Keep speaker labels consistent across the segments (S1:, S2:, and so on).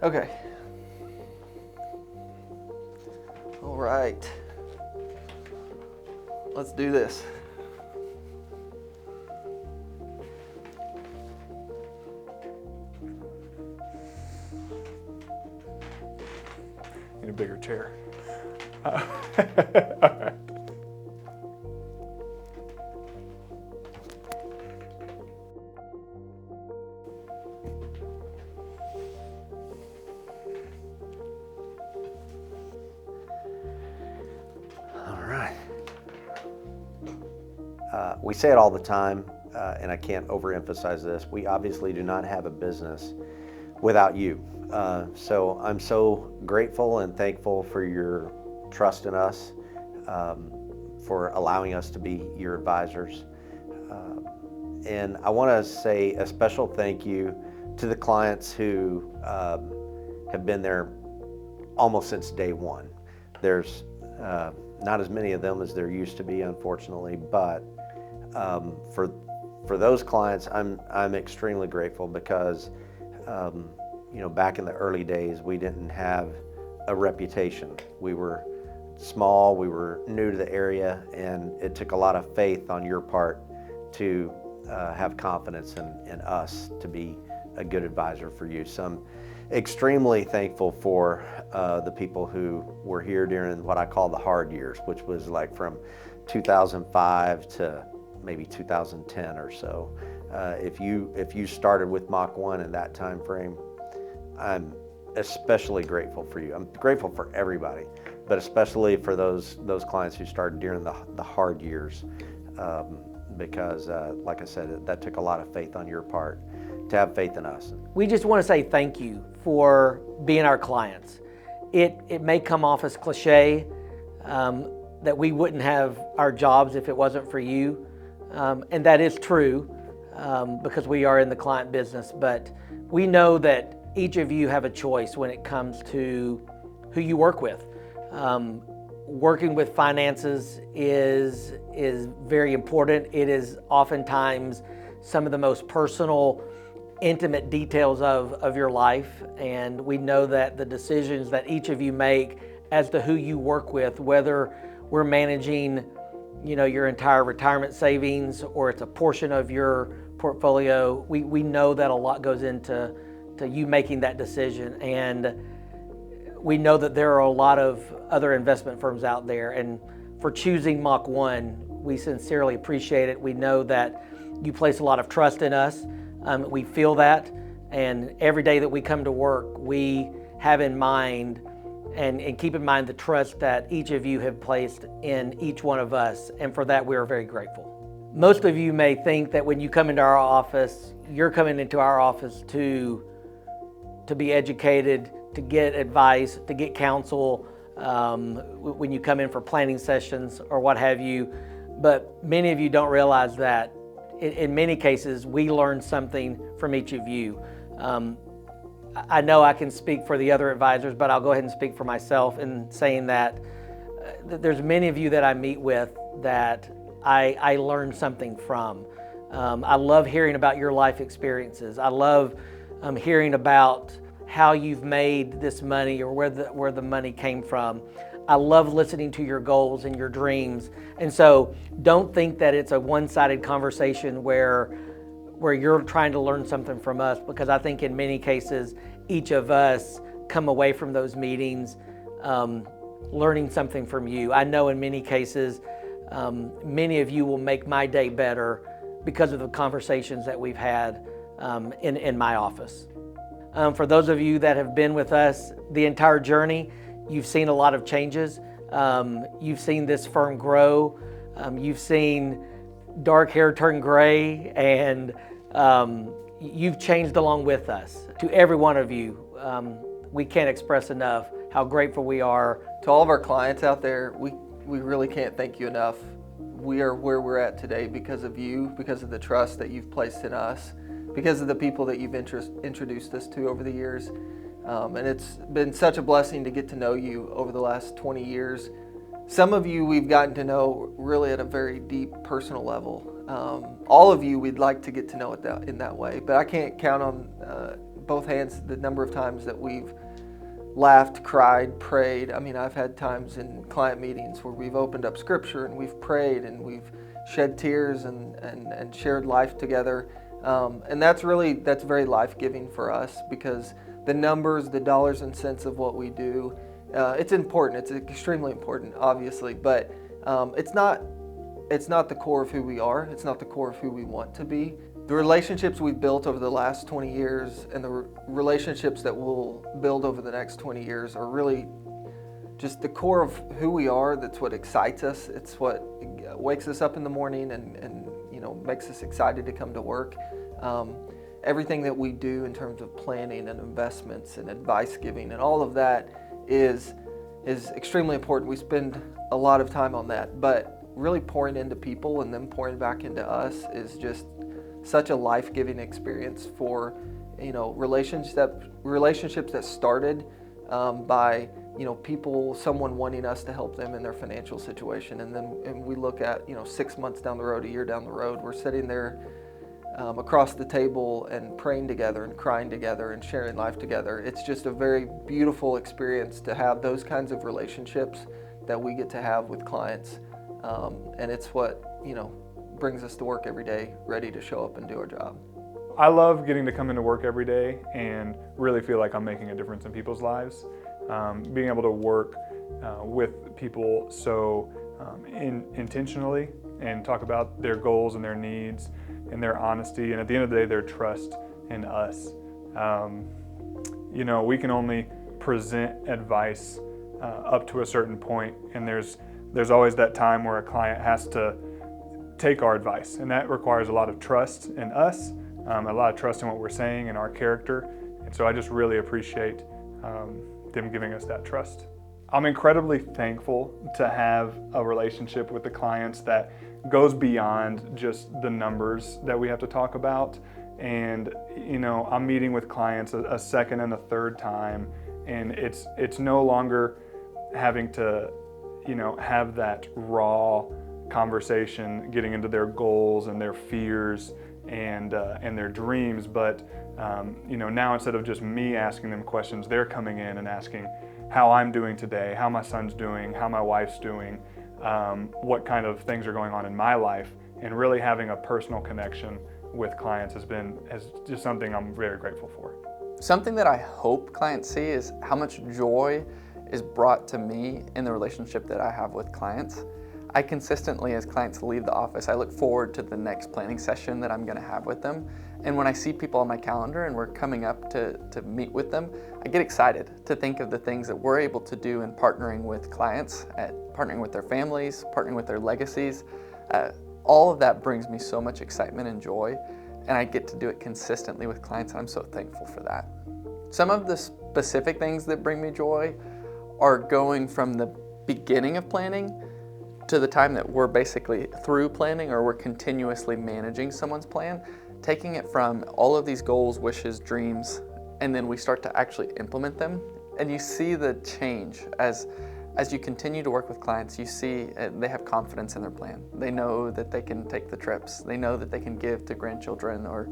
S1: Okay. All right. Let's do this.
S2: Need a bigger chair.
S3: We say it all the time, and I can't overemphasize this. We obviously do not have a business without you. So I'm so grateful and thankful for your trust in us, for allowing us to be your advisors. And I want to say a special thank you to the clients who have been there almost since day one. There's not as many of them as there used to be, unfortunately, but for those clients, I'm extremely grateful because back in the early days, we didn't have a reputation. We were small, we were new to the area, and it took a lot of faith on your part to have confidence in us to be a good advisor for you. So I'm extremely thankful for the people who were here during what I call the hard years, which was like from 2005 to maybe 2010 or so. If you started with Mach 1 in that time frame, I'm especially grateful for you. I'm grateful for everybody, but especially for those clients who started during the hard years, because like I said, that took a lot of faith on your part to have faith in us.
S4: We just want to say thank you for being our clients. It may come off as cliche that we wouldn't have our jobs if it wasn't for you. And that is true because we are in the client business, but we know that each of you have a choice when it comes to who you work with. Working with finances is very important. It is oftentimes some of the most personal, intimate details of your life, and we know that the decisions that each of you make as to who you work with, whether we're managing your entire retirement savings or it's a portion of your portfolio, we know that a lot goes into you making that decision. And we know that there are a lot of other investment firms out there, and for choosing Mach 1, we sincerely appreciate it. We know that you place a lot of trust in us. We feel that, and every day that we come to work, we have in mind and keep in mind the trust that each of you have placed in each one of us, and for that we are very grateful. Most of you may think that when you come into our office, you're coming into our office to be educated, to get advice, to get counsel, when you come in for planning sessions or what have you. But many of you don't realize that in many cases we learn something from each of you. I know I can speak for the other advisors, but I'll go ahead and speak for myself in saying that there's many of you that I meet with that I learn something from. I love hearing about your life experiences. I love hearing about how you've made this money or where the money came from. I love listening to your goals and your dreams. And so don't think that it's a one-sided conversation where you're trying to learn something from us, because I think in many cases, each of us come away from those meetings learning something from you. I know in many cases, many of you will make my day better because of the conversations that we've had in my office. For those of you that have been with us the entire journey, you've seen a lot of changes. You've seen this firm grow. You've seen dark hair turn gray, and you've changed along with us. To every one of you, we can't express enough how grateful we are.
S1: To all of our clients out there, we really can't thank you enough. We are where we're at today because of you, because of the trust that you've placed in us, because of the people that you've introduced us to over the years. And it's been such a blessing to get to know you over the last 20 years. Some of you we've gotten to know really at a very deep personal level. All of you we'd like to get to know in that way, but I can't count on both hands the number of times that we've laughed, cried, prayed. I mean, I've had times in client meetings where we've opened up scripture and we've prayed and we've shed tears and shared life together. And that's very life-giving for us, because the numbers, the dollars and cents of what we do, it's important. It's extremely important, obviously, but it's not the core of who we are. It's not the core of who we want to be. The relationships we've built over the last 20 years and the relationships that we'll build over the next 20 years are really just the core of who we are. That's what excites us. It's what wakes us up in the morning and makes us excited to come to work. Everything that we do in terms of planning and investments and advice giving and all of that is extremely important. We spend a lot of time on that, but really pouring into people and them pouring back into us is just such a life-giving experience for relationships that started by someone wanting us to help them in their financial situation, and we look at 6 months down the road, a year down the road, we're sitting there across the table and praying together and crying together and sharing life together. It's just a very beautiful experience to have those kinds of relationships that we get to have with clients, and it's what brings us to work every day, ready to show up and do our job.
S2: I love getting to come into work every day and really feel like I'm making a difference in people's lives. Being able to work with people so intentionally and talk about their goals and their needs and their honesty, and at the end of the day, their trust in us. We can only present advice up to a certain point, and there's always that time where a client has to take our advice, and that requires a lot of trust in us, a lot of trust in what we're saying and our character, and so I just really appreciate them giving us that trust. I'm incredibly thankful to have a relationship with the clients that goes beyond just the numbers that we have to talk about, and I'm meeting with clients a second and a third time, and it's no longer having to have that raw conversation, getting into their goals and their fears and their dreams, but now instead of just me asking them questions, they're coming in and asking how I'm doing today, how my son's doing, how my wife's doing, what kind of things are going on in my life, and really having a personal connection with clients has just something I'm very grateful for.
S5: Something that I hope clients see is how much joy is brought to me in the relationship that I have with clients. I consistently, as clients leave the office, I look forward to the next planning session that I'm going to have with them. And when I see people on my calendar and we're coming up to meet with them, I get excited to think of the things that we're able to do in partnering with clients, partnering with their families, partnering with their legacies. All of that brings me so much excitement and joy, and I get to do it consistently with clients, and I'm so thankful for that. Some of the specific things that bring me joy are going from the beginning of planning to the time that we're basically through planning, or we're continuously managing someone's plan, taking it from all of these goals, wishes, dreams, and then we start to actually implement them. And you see the change as you continue to work with clients. You see they have confidence in their plan. They know that they can take the trips. They know that they can give to grandchildren or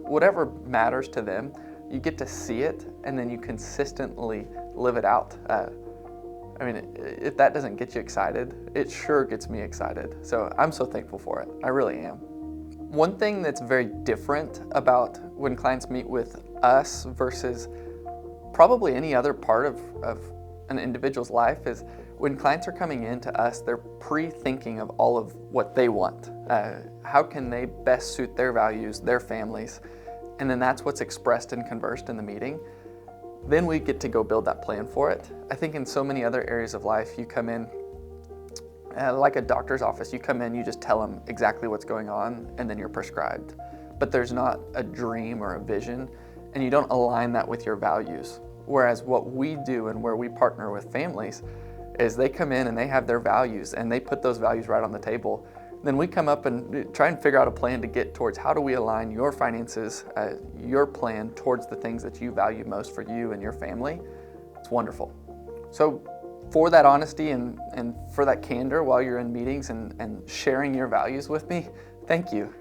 S5: whatever matters to them. You get to see it, and then you consistently live it out. If that doesn't get you excited, it sure gets me excited. So I'm so thankful for it. I really am. One thing that's very different about when clients meet with us versus probably any other part of an individual's life is when clients are coming into us, they're pre-thinking of all of what they want. How can they best suit their values, their families? And then that's what's expressed and conversed in the meeting. Then we get to go build that plan for it. I think in so many other areas of life, you come in, like a doctor's office, you come in, you just tell them exactly what's going on, and then you're prescribed. But there's not a dream or a vision, and you don't align that with your values. Whereas what we do and where we partner with families is they come in and they have their values, and they put those values right on the table. Then we come up and try and figure out a plan to get towards how do we align your finances, your plan towards the things that you value most for you and your family. It's wonderful. So for that honesty and for that candor while you're in meetings and sharing your values with me, thank you.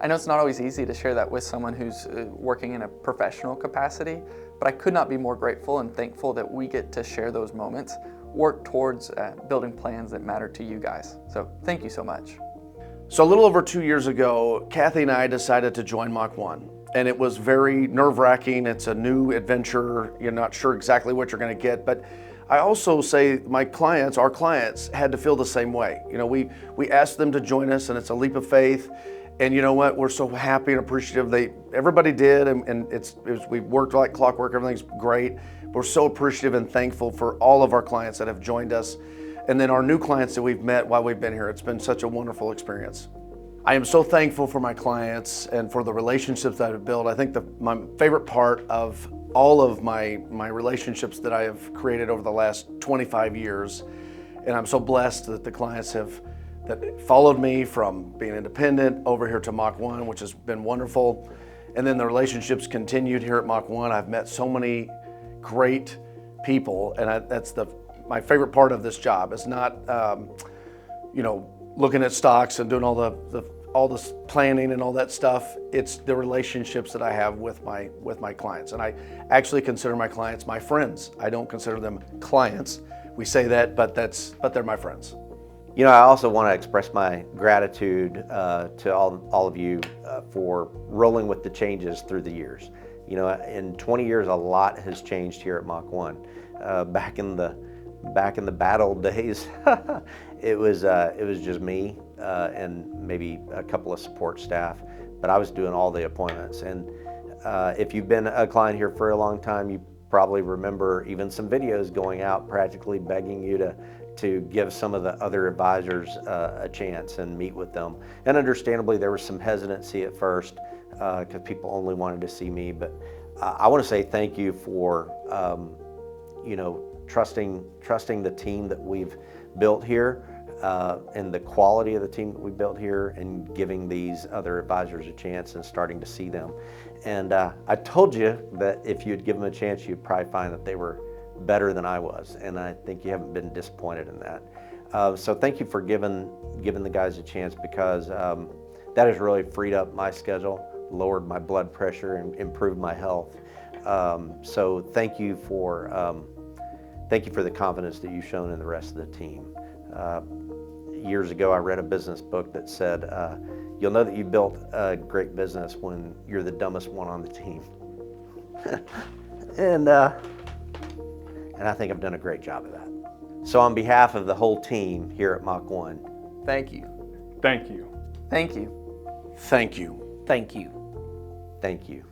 S5: I know it's not always easy to share that with someone who's working in a professional capacity, but I could not be more grateful and thankful that we get to share those moments, work towards building plans that matter to you guys. So thank you so much.
S6: So a little over 2 years ago, Kathy and I decided to join Mach 1. And it was very nerve-wracking. It's a new adventure. You're not sure exactly what you're going to get. But I also say my clients, our clients, had to feel the same way. You know, we asked them to join us, and it's a leap of faith. And you know what? We're so happy and appreciative. Everybody did, and we worked like clockwork. Everything's great. We're so appreciative and thankful for all of our clients that have joined us. And then our new clients that we've met while we've been here. It's been such a wonderful experience. I am so thankful for my clients and for the relationships that I've built. I think my favorite part of all of my relationships that I have created over the last 25 years, and I'm so blessed that the clients that followed me from being independent over here to Mach 1, which has been wonderful. And then the relationships continued here at Mach 1. I've met so many great people, and that's my favorite part of this job. Is not, looking at stocks and doing all the planning and all that stuff. It's the relationships that I have with my clients, and I actually consider my clients my friends. I don't consider them clients. We say that, but they're my friends.
S3: You know, I also want to express my gratitude to all of you for rolling with the changes through the years. You know, in 20 years, a lot has changed here at Mach 1. Back in the bad old days, it was just me and maybe a couple of support staff, but I was doing all the appointments. And if you've been a client here for a long time, you probably remember even some videos going out practically begging you to give some of the other advisors a chance and meet with them. And understandably, there was some hesitancy at first because people only wanted to see me. But I want to say thank you for trusting the team that we've built here and the quality of the team that we built here, and giving these other advisors a chance and starting to see them. And I told you that if you'd give them a chance, you'd probably find that they were better than I was, and I think you haven't been disappointed in that. So thank you for giving the guys a chance, because that has really freed up my schedule, lowered my blood pressure, and improved my health. So thank you for the confidence that you've shown in the rest of the team. Years ago, I read a business book that said, you'll know that you built a great business when you're the dumbest one on the team. And I think I've done a great job of that. So on behalf of the whole team here at Mach 1,
S1: Thank you.
S2: Thank you.
S5: Thank you.
S6: Thank you.
S4: Thank you.
S3: thank you.